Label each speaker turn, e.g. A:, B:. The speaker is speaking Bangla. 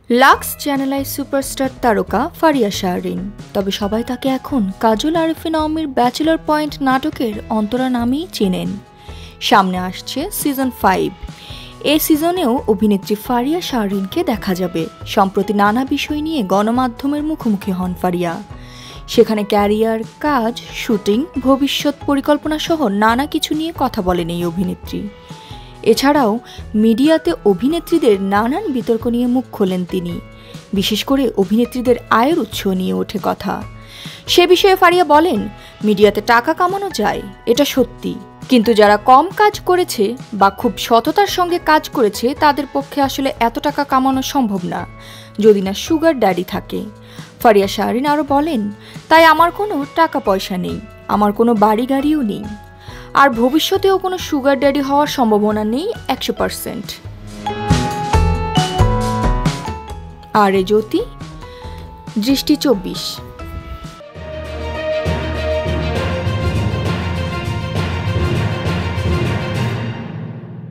A: লাক্স চ্যানেলায় সুপারস্টার তারকা ফারিয়া শাহরিন, তবে সবাই তাকে এখন কাজল আরিফিন আওয়ামীর ব্যাচেলর পয়েন্ট নাটকের অন্তরা নামেই চেনেন। সামনে আসছে সিজন 5। এই সিজনেও অভিনেত্রী ফারিয়া শাহরিনকে দেখা যাবে। সম্প্রতি নানা বিষয় নিয়ে গণমাধ্যমের মুখোমুখি হন ফারিয়া। সেখানে ক্যারিয়ার, কাজ, শুটিং, ভবিষ্যৎ পরিকল্পনা সহ নানা কিছু নিয়ে কথা বলেন এই অভিনেত্রী। এছাড়াও মিডিয়াতে অভিনেত্রীদের নানান বিতর্ক নিয়ে মুখ খোলেন তিনি। বিশেষ করে অভিনেত্রীদের আয়ের উৎস নিয়ে ওঠে কথা। সে বিষয়ে ফারিয়া বলেন, মিডিয়াতে টাকা কামানো যায়, এটা সত্যি, কিন্তু যারা কম কাজ করেছে বা খুব সততার সঙ্গে কাজ করেছে তাদের পক্ষে আসলে এত টাকা কামানো সম্ভব না, যদি না সুগার ড্যাডি থাকে। ফারিয়া শাহরিন আরও বলেন, তাই আমার কোনো টাকা পয়সা নেই, আমার কোনো বাড়ি গাড়িও নেই, আর ভবিষ্যতেও কোনো সুগার ড্যাডি হওয়ার সম্ভাবনা নেই 100%। আর এ জ্যোতি, দৃষ্টি 24।